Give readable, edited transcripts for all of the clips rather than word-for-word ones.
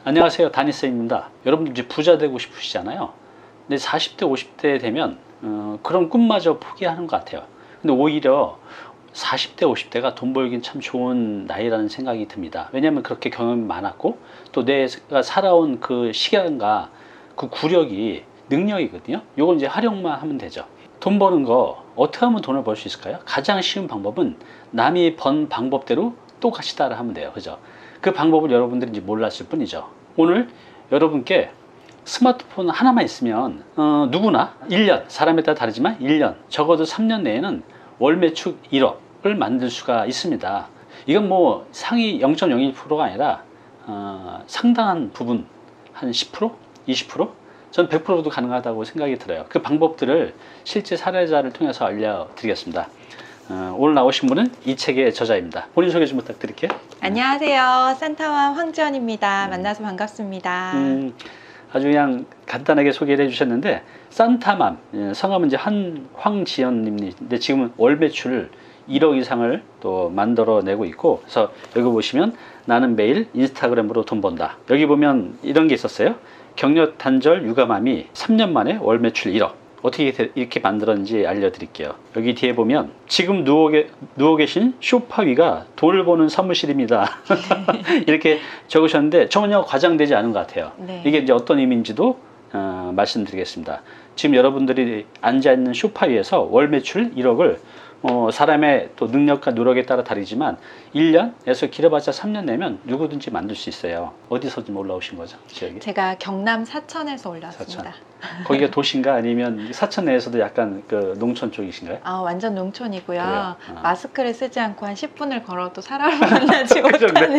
안녕하세요, 다니쌤입니다. 여러분들 이제 부자 되고 싶으시잖아요. 근데 40대, 50대 되면 그런 꿈마저 포기하는 것 같아요. 근데 오히려 40대, 50대가 돈 벌긴 참 좋은 나이라는 생각이 듭니다. 왜냐하면 그렇게 경험이 많았고 또 내가 살아온 그 시간과 그 구력이 능력이거든요. 요건 이제 활용만 하면 되죠. 돈 버는 거 어떻게 하면 돈을 벌 수 있을까요? 가장 쉬운 방법은 남이 번 방법대로 똑같이 따라 하면 돼요. 그죠? 그 방법을 여러분들이 이제 몰랐을 뿐이죠. 오늘 여러분께 스마트폰 하나만 있으면 누구나 1년, 사람에 따라 다르지만 1년, 적어도 3년 내에는 월 매출 1억을 만들 수가 있습니다. 이건 뭐 상위 0.01%가 아니라 상당한 부분, 한 10%? 20%? 전 100%도 가능하다고 생각이 들어요. 그 방법들을 실제 사례자를 통해서 알려드리겠습니다. 오늘 나오신 분은 이 책의 저자입니다. 본인 소개 좀 부탁드릴게요. 안녕하세요. 산타맘 황지연입니다. 만나서 반갑습니다. 아주 그냥 간단하게 소개를 해주셨는데 산타맘, 성함은 이제 황지연님인데 지금은 월 매출 1억 이상을 또 만들어내고 있고, 그래서 여기 보시면 나는 매일 인스타그램으로 돈 번다. 여기 보면 이런 게 있었어요. 격려 단절 육아맘이 3년 만에 월 매출 1억. 어떻게 이렇게 만들었는지 알려드릴게요. 여기 뒤에 보면 지금 누워 계신 소파 위가 돈을 버는 사무실입니다. 이렇게 적으셨는데 전혀 과장되지 않은 것 같아요. 네. 이게 이제 어떤 의미인지도 말씀드리겠습니다. 지금 여러분들이 앉아있는 소파 위에서 월 매출 1억을 사람의 또 능력과 노력에 따라 다르지만 1년에서 길어봤자 3년 내면 누구든지 만들 수 있어요. 어디서 좀 올라오신 거죠? 지역이? 제가 경남 사천에서 올라왔습니다. 사천. 거기가 도시인가 아니면 사천 내에서도 약간 그 농촌 쪽이신가요? 완전 농촌이고요. 그래요? 마스크를 쓰지 않고 한 10분을 걸어도 사람을 만나지 그죠, 못하는.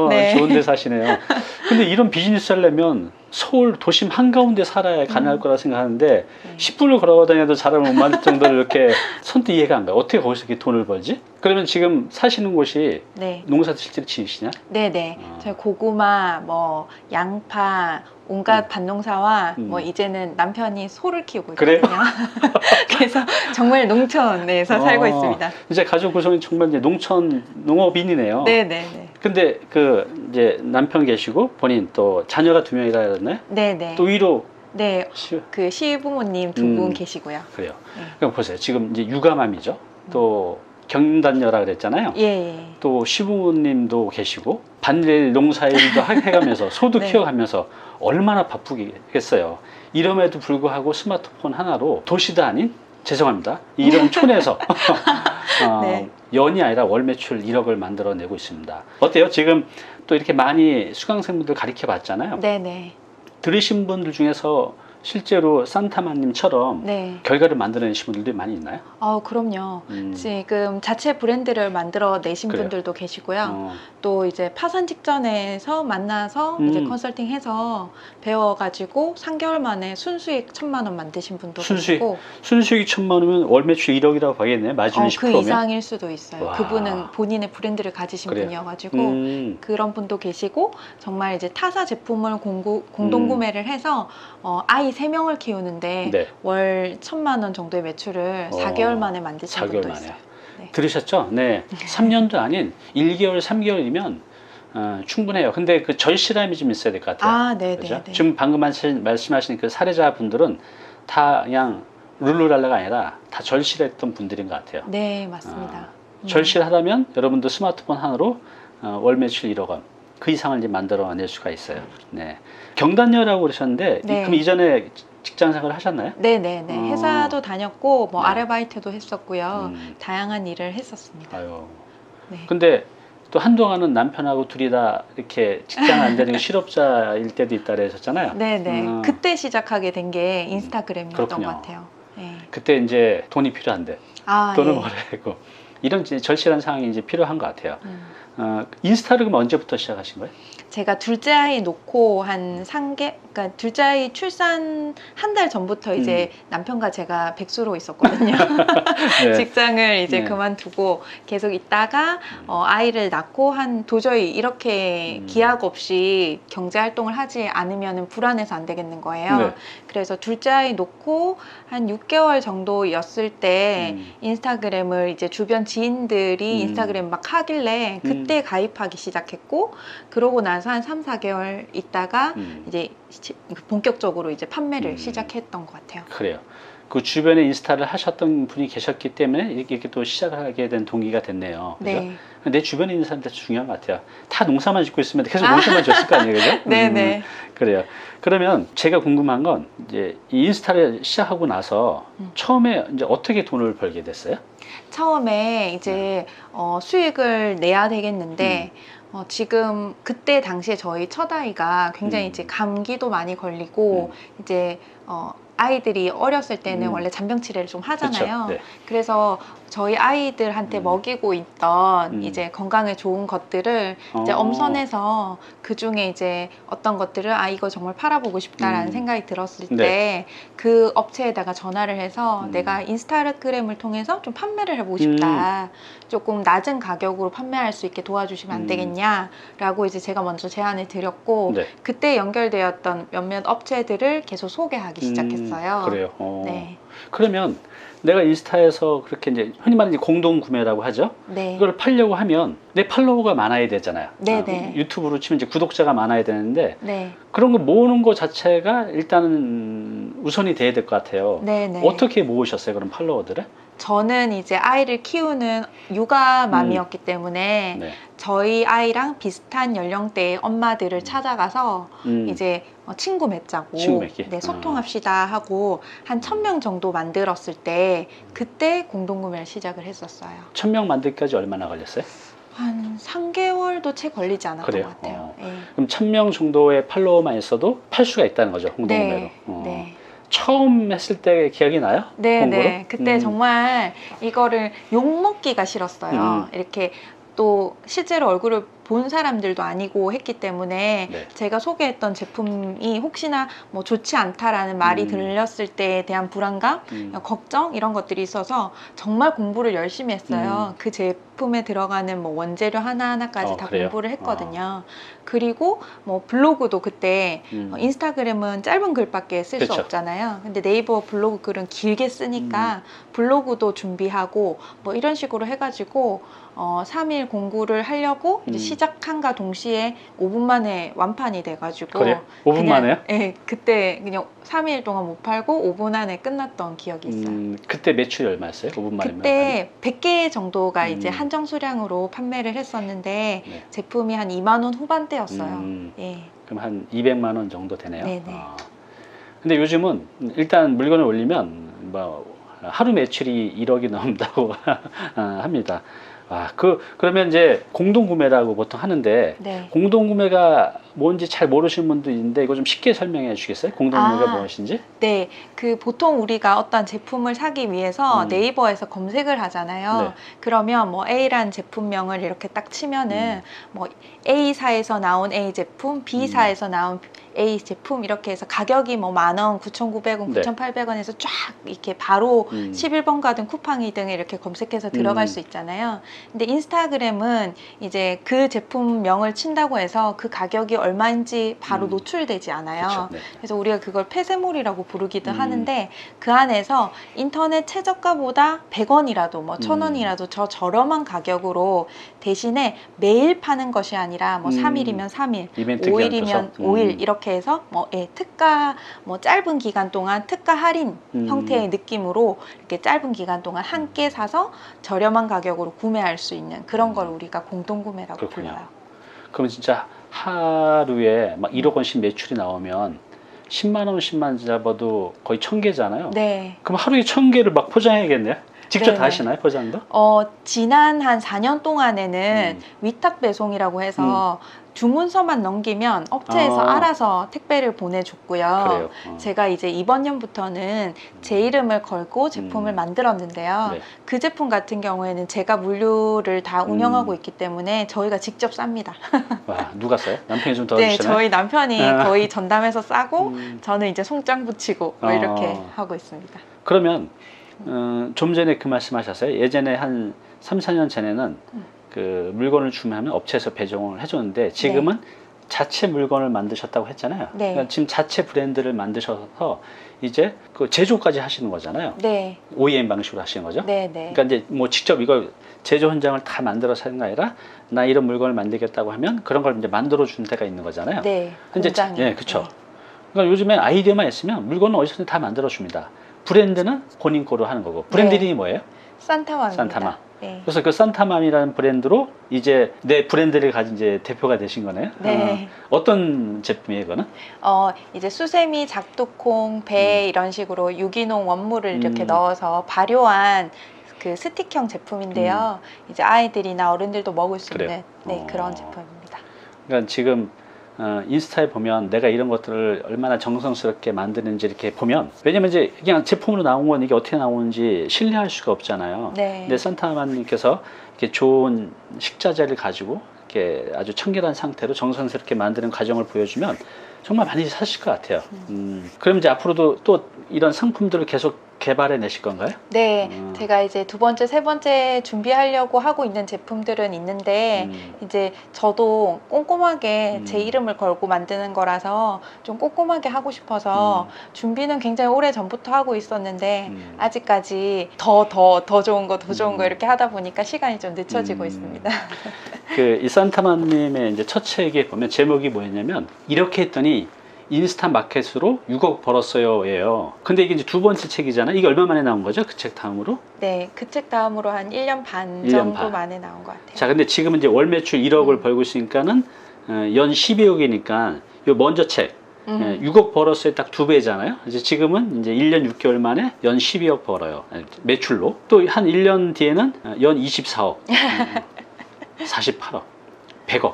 네. 좋은 데 사시네요. 근데 이런 비즈니스 하려면 서울 도심 한가운데 살아야 가능할 거라 생각하는데 네. 10분을 걸어다녀도 사람을 못 만들 정도로 이렇게 선뜻 이해가 안 가요. 어떻게 거기서 이렇게 돈을 벌지? 그러면 지금 사시는 곳이 네. 농사도 실제로 지으시냐? 네네. 저희 고구마, 뭐 양파, 온갖 밭농사와 뭐 이제는 남편이 소를 키우고 그래요? 있거든요. 그래서 정말 농촌에서 살고 있습니다. 이제 가족 구성이 정말 이제 농촌 농업인이네요. 네네네. 근데 그 이제 남편 계시고 본인 또 자녀가 2명이라 그랬나요? 네네. 또 위로 네. 그 시부모님 2분 계시고요. 그래요. 네. 그럼 보세요. 지금 이제 육아맘이죠. 또 경단녀라 그랬잖아요. 예. 또 시부모님도 계시고 반일 농사일도 해가면서 소도 네. 키워가면서 얼마나 바쁘겠어요. 이럼에도 불구하고 스마트폰 하나로 도시도 아닌, 죄송합니다, 이런 촌에서 네. 연이 아니라 월 매출 1억을 만들어내고 있습니다. 어때요? 지금 또 이렇게 많이 수강생분들 가르쳐 봤잖아요. 네네. 들으신 분들 중에서 실제로 산타맘님처럼 네. 결과를 만들어내신 분들도 많이 있나요? 그럼요. 지금 자체 브랜드를 만들어 내신 그래요? 분들도 계시고요. 또 이제 파산 직전에서 만나서 이제 컨설팅해서 배워가지고 3개월 만에 순수익 1,000만 원 만드신 분도 계시고. 순수익 1,000만 원이면 월 매출 1억이라고 봐야겠네요. 마진이 10%면. 그 이상일 수도 있어요. 와. 그분은 본인의 브랜드를 가지신 그래요? 분이어가지고 그런 분도 계시고, 정말 이제 타사 제품을 공동 구매를 해서 아이 3명을 키우는데 네. 월 1,000만 원 정도의 매출을 4개월 만에 만드신 4개월 분도 만에. 있어요. 네. 들으셨죠? 네. 3년도 아닌 1개월, 3개월이면 충분해요. 근데 그 절실함이 좀 있어야 될 것 같아요. 네네. 그죠? 지금 방금 말씀하신 그 사례자분들은 다 그냥 룰루랄라가 아니라 다 절실했던 분들인 것 같아요. 네, 맞습니다. 절실하다면 여러분도 스마트폰 하나로 월 매출 1억 원, 그 이상을 이제 만들어낼 수가 있어요. 네. 경단녀라고 그러셨는데, 네. 그럼 이전에 직장 생활을 하셨나요? 네네네. 회사도 다녔고, 뭐 네. 아르바이트도 했었고요. 다양한 일을 했었습니다. 아유. 네. 근데 또 한동안은 남편하고 둘이 다 이렇게 직장 안 되는 실업자일 때도 있다 그러셨잖아요. 네네. 그때 시작하게 된 게 인스타그램이었던 그렇군요. 것 같아요. 네. 그때 이제 돈이 필요한데 돈을 예. 벌어야 되고 이런 이제 절실한 상황이 이제 필요한 것 같아요. 인스타그램 언제부터 시작하신 거예요? 제가 둘째 아이 놓고 한 3개, 그러니까 둘째 아이 출산 한 달 전부터 이제 남편과 제가 백수로 있었거든요. 네. 직장을 이제 네. 그만두고 계속 있다가 아이를 낳고 도저히 이렇게 기약 없이 경제 활동을 하지 않으면 불안해서 안 되겠는 거예요. 네. 그래서 둘째 아이 놓고 한 6개월 정도였을 때 인스타그램을 이제 주변 지인들이 인스타그램 막 하길래 그때 그때 가입하기 시작했고, 그러고 나서 한 3, 4개월 있다가 이제 본격적으로 이제 판매를 시작했던 것 같아요. 그래요. 그 주변에 인스타를 하셨던 분이 계셨기 때문에 이렇게 또 시작하게 된 동기가 됐네요. 그죠? 네. 내 주변에 있는 사람들 중요한 것 같아요. 다 농사만 짓고 있으면 계속 농사만 줬을 거 아니에요, 그죠? 네네. 그래요. 그러면 제가 궁금한 건 이제 이 인스타를 시작하고 나서 처음에 이제 어떻게 돈을 벌게 됐어요? 처음에 이제 수익을 내야 되겠는데 지금 그때 당시에 저희 첫 아이가 굉장히 이제 감기도 많이 걸리고 이제 아이들이 어렸을 때는 원래 잔병치레를 좀 하잖아요. 그쵸? 네. 그래서 저희 아이들한테 먹이고 있던 이제 건강에 좋은 것들을 이제 엄선해서 그 중에 이제 어떤 것들을 이거 정말 팔아보고 싶다라는 생각이 들었을 때 그 업체에다가 전화를 해서 내가 인스타그램을 통해서 좀 판매를 해보고 싶다. 조금 낮은 가격으로 판매할 수 있게 도와주시면 안 되겠냐라고 이제 제가 먼저 제안을 드렸고 네. 그때 연결되었던 몇몇 업체들을 계속 소개하기 시작했어요. 그래요. 네. 그러면 내가 인스타에서 그렇게 이제 흔히 말하는 공동 구매라고 하죠. 네. 이걸 팔려고 하면 내 팔로워가 많아야 되잖아요. 네네. 유튜브로 치면 이제 구독자가 많아야 되는데 네. 그런 거 모으는 거 자체가 일단은 우선이 돼야 될 것 같아요. 네네. 어떻게 모으셨어요, 그럼 팔로워들을? 저는 이제 아이를 키우는 육아맘이었기 때문에 네. 저희 아이랑 비슷한 연령대의 엄마들을 찾아가서 이제 친구 맺자고 친구 맺기. 네, 소통합시다 하고 한 1000명 정도 만들었을 때 그때 공동구매를 시작을 했었어요. 1000명 만들기까지 얼마나 걸렸어요? 한 3개월도 채 걸리지 않았던 그래요? 것 같아요. 네. 그럼 1000명 정도의 팔로워만 있어도 팔 수가 있다는 거죠, 공동구매로. 네. 네. 처음 했을 때 기억이 나요? 네, 홍보로? 네. 그때 정말 이거를 욕먹기가 싫었어요. 이렇게 또 실제로 얼굴을 본 사람들도 아니고 했기 때문에 네. 제가 소개했던 제품이 혹시나 뭐 좋지 않다라는 말이 들렸을 때에 대한 불안감, 걱정 이런 것들이 있어서 정말 공부를 열심히 했어요. 그 제품에 들어가는 뭐 원재료 하나하나까지 다 그래요? 공부를 했거든요. 그리고 뭐 블로그도 그때 인스타그램은 짧은 글밖에 쓸 수 그쵸. 없잖아요. 근데 네이버 블로그 글은 길게 쓰니까 블로그도 준비하고 뭐 이런 식으로 해가지고 3일 공부를 하려고 이제 시작한가 동시에 5분 만에 완판이 돼가지고 그래요? 5분 만에요? 네, 그때 그냥 3일 동안 못 팔고 5분 안에 끝났던 기억이 있어요. 그때 매출이 얼마였어요? 5분 만에? 그때 100개 정도가 이제 한정 수량으로 판매를 했었는데 네. 제품이 한 2만 원 후반대였어요. 예. 그럼 한 200만 원 정도 되네요. 네네. 근데 요즘은 일단 물건을 올리면 뭐 하루 매출이 1억이 넘는다고 합니다. 그러면 이제 공동구매라고 보통 하는데 네. 공동구매가 뭔지 잘 모르시는 분도 있는데 이거 좀 쉽게 설명해 주시겠어요? 공동구매가 무엇인지? 네, 그 보통 우리가 어떤 제품을 사기 위해서 네이버에서 검색을 하잖아요. 네. 그러면 뭐 A란 제품명을 이렇게 딱 치면은 뭐 A사에서 나온 A 제품, B사에서 나온 A 제품 이렇게 해서 가격이 뭐 10,000원, 9,900원, 네. 9,800원에서 쫙 이렇게 바로 11번 가든 쿠팡이 등에 이렇게 검색해서 들어갈 수 있잖아요. 근데 인스타그램은 이제 그 제품명을 친다고 해서 그 가격이 얼마인지 바로 노출되지 않아요. 그쵸, 네. 그래서 우리가 그걸 폐쇄몰이라고 부르기도 하는데 그 안에서 인터넷 최저가보다 100원이라도 뭐 1,000원이라도 저 저렴한 가격으로 대신에 매일 파는 것이 아니라 뭐 3일이면 3일, 이벤트 5일이면 기간 5일 이렇게 해서 뭐 특가 뭐 짧은 기간 동안 특가 할인 형태의 느낌으로 이렇게 짧은 기간 동안 한 끼 사서 저렴한 가격으로 구매할 수 있는 그런 걸 우리가 공동구매라고 그렇군요. 불러요. 그러면 진짜 하루에 막 1억 원씩 매출이 나오면 10만 원씩만 잡아도 거의 1000개잖아요. 네. 그럼 하루에 1000개를 막 포장해야겠네요. 직접 다 네네. 하시나요, 포장도? 지난 한 4년 동안에는 위탁 배송이라고 해서 주문서만 넘기면 업체에서 알아서 택배를 보내줬고요. 그래요. 제가 이제 이번 년부터는 제 이름을 걸고 제품을 만들었는데요. 네. 그 제품 같은 경우에는 제가 물류를 다 운영하고 있기 때문에 저희가 직접 쌉니다. 와, 누가 써요? 남편이 좀 네, 도와주시나요? 저희 남편이 거의 전담해서 싸고 저는 이제 송장 붙이고 뭐 이렇게 하고 있습니다. 그러면 좀 전에 그 말씀하셨어요. 예전에 한 3, 4년 전에는 그 물건을 주문하면 업체에서 배송을 해줬는데 지금은 자체 물건을 만드셨다고 했잖아요. 네. 그러니까 지금 자체 브랜드를 만드셔서 이제 그 제조까지 하시는 거잖아요. 네. OEM 방식으로 하시는 거죠. 네, 네. 그러니까 이제 뭐 직접 이걸 제조 현장을 다 만들어서 하는 게 아니라 나 이런 물건을 만들겠다고 하면 그런 걸 이제 만들어 주는 데가 있는 거잖아요. 네. 이제 공장이. 예, 그렇죠. 그러니까 요즘에 아이디어만 있으면 물건은 어디서든 다 만들어 줍니다. 브랜드는 본인 거로 하는 거고. 브랜드 네. 이름이 뭐예요? 산타맘입니다. 산타맘. 네. 그래서 그 산타맘이라는 브랜드로 이제 내 브랜드를 가진 이제 대표가 되신 거네요. 네. 어떤 제품이에요, 이거는? 이제 수세미, 작두콩, 배 이런 식으로 유기농 원물을 이렇게 음. 넣어서 발효한 그 스틱형 제품인데요. 이제 아이들이나 어른들도 먹을 수 그래요? 있는 네, 그런 어. 제품입니다. 그러니까 지금 인스타에 보면 내가 이런 것들을 얼마나 정성스럽게 만드는지 이렇게 보면, 왜냐면 이제 그냥 제품으로 나온 건 이게 어떻게 나오는지 신뢰할 수가 없잖아요. 네. 근데 산타마님께서 이렇게 좋은 식자재를 가지고 이렇게 아주 청결한 상태로 정성스럽게 만드는 과정을 보여주면 정말 많이 사실 것 같아요. 그럼 이제 앞으로도 또 이런 상품들을 계속 개발해 내실 건가요? 네, 제가 이제 두 번째, 세 번째 준비하려고 하고 있는 제품들은 있는데 이제 저도 꼼꼼하게 제 이름을 걸고 만드는 거라서 좀 꼼꼼하게 하고 싶어서 준비는 굉장히 오래 전부터 하고 있었는데 아직까지 더 좋은 거, 더 좋은 거 이렇게 하다 보니까 시간이 좀 늦춰지고 있습니다. 그 이 산타마님의 이제 첫 책에 보면 제목이 뭐였냐면 이렇게 했더니 인스타 마켓으로 6억 벌었어요예요. 근데 이게 이제 두 번째 책이잖아요. 이게 얼마 만에 나온 거죠? 그 책 다음으로? 네, 그 책 다음으로 한 1년 반 1년 정도 반. 만에 나온 것 같아요. 자, 근데 지금 이제 월 매출 1억을 벌고 있으니까는 연 12억이니까 요 먼저 책 6억 벌었어요. 딱 두 배잖아요. 이제 지금은 이제 1년 6개월 만에 연 12억 벌어요. 매출로. 또 한 1년 뒤에는 연 24억, 48억, 100억.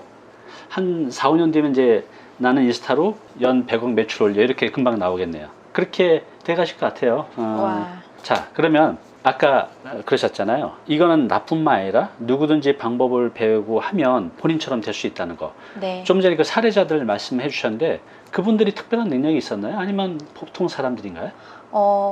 한 4, 5년 뒤면 이제 나는 인스타로 연 100억 매출 올려. 이렇게 금방 나오겠네요. 그렇게 돼가실 것 같아요. 와. 자, 그러면 아까 그러셨잖아요. 이거는 나뿐만 아니라 누구든지 방법을 배우고 하면 본인처럼 될 수 있다는 거. 네. 좀 전에 그 사례자들 말씀해 주셨는데 그분들이 특별한 능력이 있었나요? 아니면 보통 사람들인가요?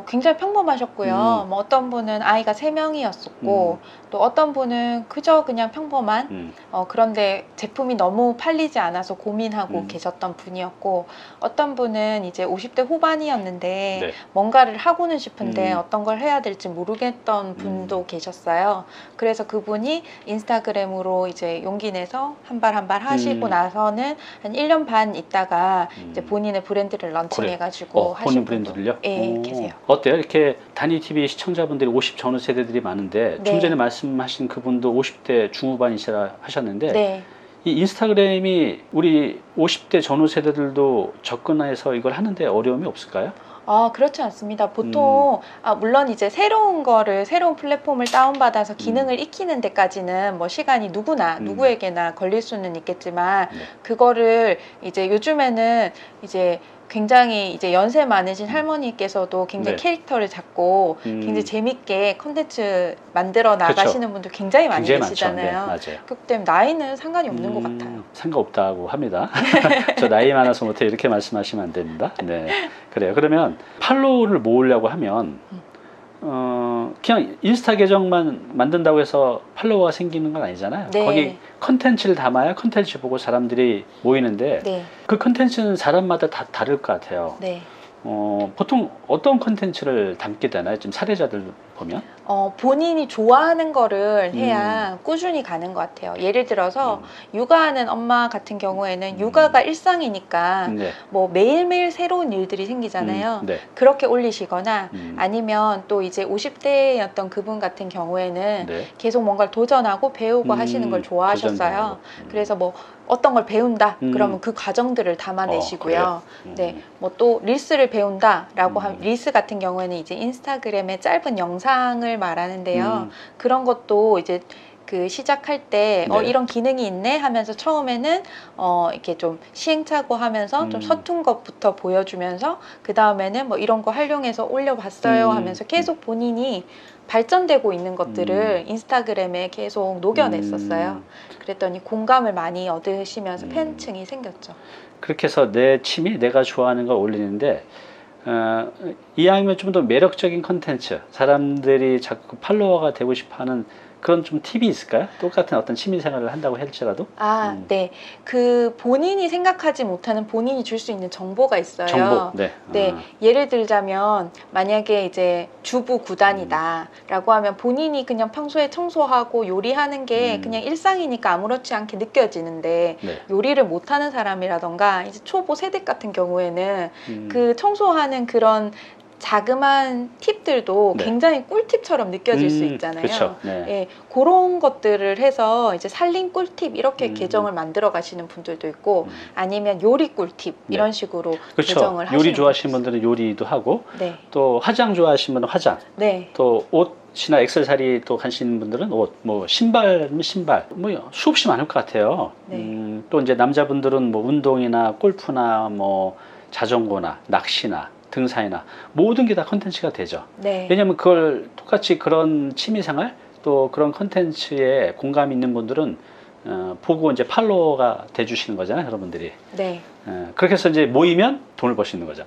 굉장히 평범하셨고요. 뭐 어떤 분은 아이가 3명이었었고, 또 어떤 분은 그저 그냥 평범한, 그런데 제품이 너무 팔리지 않아서 고민하고 계셨던 분이었고, 어떤 분은 이제 50대 후반이었는데, 네. 뭔가를 하고는 싶은데 어떤 걸 해야 될지 모르겠던 분도 계셨어요. 그래서 그분이 인스타그램으로 이제 용기 내서 한 발 한 발 하시고 나서는 한 1년 반 있다가 이제 본인의 브랜드를 런칭해가지고 하신 본인 분도 브랜드를요? 예, 계세요. 어때요? 이렇게 다니TV 시청자분들이 50 전후 세대들이 많은데 네. 좀 전에 말씀하신 그분도 50대 중후반이시라 하셨는데 네. 이 인스타그램이 우리 50대 전후 세대들도 접근해서 이걸 하는데 어려움이 없을까요? 그렇지 않습니다. 보통, 물론 이제 새로운 플랫폼을 다운받아서 기능을 익히는 데까지는 뭐 시간이 누구에게나 걸릴 수는 있겠지만, 네. 그거를 이제 요즘에는 이제 굉장히 이제 연세 많으신 할머니께서도 굉장히 네. 캐릭터를 잡고 굉장히 재밌게 컨텐츠 만들어 그렇죠. 나가시는 분들 굉장히 많이 굉장히 계시잖아요. 많죠. 네, 맞아요. 그렇기 때문에 나이는 상관이 없는 것 같아요. 상관없다고 합니다. 저 나이 많아서 못해 이렇게 말씀하시면 안 됩니다. 네, 그래요. 그러면 팔로우를 모으려고 하면 그냥 인스타 계정만 만든다고 해서 팔로워가 생기는 건 아니잖아요. 네. 거기 컨텐츠를 담아야 컨텐츠 보고 사람들이 모이는데 네. 그 컨텐츠는 사람마다 다 다를 것 같아요. 네. 보통 어떤 컨텐츠를 담게 되나요? 지금 사례자들 보면? 본인이 좋아하는 거를 해야 꾸준히 가는 것 같아요. 예를 들어서 육아하는 엄마 같은 경우에는 육아가 일상이니까 네. 뭐 매일매일 새로운 일들이 생기잖아요. 네. 그렇게 올리시거나 아니면 또 이제 50대였던 그분 같은 경우에는 네. 계속 뭔가를 도전하고 배우고 하시는 걸 좋아하셨어요. 그래서 뭐 어떤 걸 배운다 그러면 그 과정들을 담아내시고요. 네, 뭐 또 릴스를 배운다라고 하면 릴스 같은 경우에는 이제 인스타그램의 짧은 영상을 말하는데요. 그런 것도 이제 그 시작할 때 네. 이런 기능이 있네 하면서 처음에는 이렇게 좀 시행착오 하면서 좀 서툰 것부터 보여주면서 그 다음에는 뭐 이런 거 활용해서 올려봤어요 하면서 계속 본인이 발전되고 있는 것들을 인스타그램에 계속 녹여냈었어요. 그랬더니 공감을 많이 얻으시면서 팬층이 생겼죠. 그렇게 해서 내 취미, 내가 좋아하는 걸 올리는데 이왕이면 좀 더 매력적인 컨텐츠, 사람들이 자꾸 팔로워가 되고 싶어하는 그런 좀 팁이 있을까요? 똑같은 어떤 취미 생활을 한다고 할지라도 네. 그 본인이 생각하지 못하는 본인이 줄 수 있는 정보가 있어요. 정보. 네. 네, 예를 들자면 만약에 이제 주부 구단이다라고 하면 본인이 그냥 평소에 청소하고 요리하는 게 그냥 일상이니까 아무렇지 않게 느껴지는데 네. 요리를 못하는 사람이라던가 이제 초보 세대 같은 경우에는 음. 그 청소하는 그런 자그마한 팁들도 네. 굉장히 꿀팁처럼 느껴질 수 있잖아요. 그렇죠. 네. 예, 그런 것들을 해서 이제 살림 꿀팁 이렇게 계정을 만들어 가시는 분들도 있고 아니면 요리 꿀팁 네. 이런 식으로 그렇죠. 계정을 하시는 요리 좋아하시는 분들도 분들은 요리도 하고 네. 또 화장 좋아하시는 분은 화장, 네. 또 옷이나 액세서리 또 하시는 분들은 옷, 뭐 신발은 신발, 뭐 수없이 많을 것 같아요. 네. 또 이제 남자분들은 뭐 운동이나 골프나 뭐 자전거나 낚시나 등산이나 모든 게 다 컨텐츠가 되죠. 네. 왜냐하면 그걸 똑같이 그런 취미생활 또 그런 컨텐츠에 공감이 있는 분들은 보고 이제 팔로워가 돼주시는 거잖아요, 여러분들이. 네. 그렇게 해서 이제 모이면 돈을 벌 수 있는 거죠.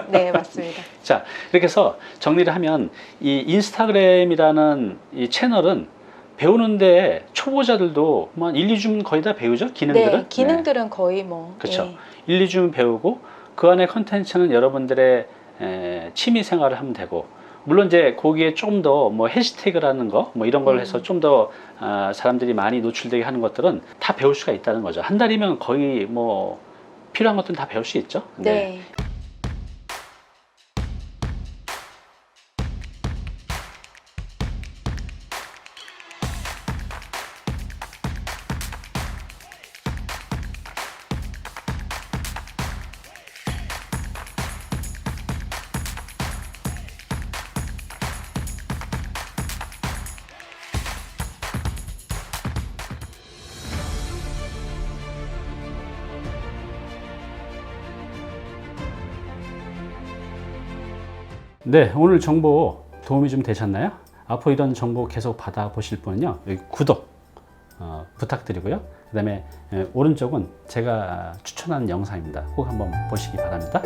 네, 맞습니다. 자, 이렇게 해서 정리를 하면 이 인스타그램이라는 이 채널은 배우는데 초보자들도 뭐 1, 2주면 거의 다 배우죠, 기능들은. 네, 기능들은 거의 뭐 그렇죠. 예. 1, 2주면 배우고 그 안에 컨텐츠는 여러분들의 취미 생활을 하면 되고, 물론 이제 거기에 좀 더 뭐 해시태그라는 거 뭐 이런 걸 해서 좀 더 사람들이 많이 노출되게 하는 것들은 다 배울 수가 있다는 거죠. 한 달이면 거의 뭐 필요한 것들은 다 배울 수 있죠. 네. 네, 오늘 정보 도움이 좀 되셨나요? 앞으로 이런 정보 계속 받아보실 분은요, 여기 구독 부탁드리고요. 그 다음에 오른쪽은 제가 추천하는 영상입니다. 꼭 한번 보시기 바랍니다.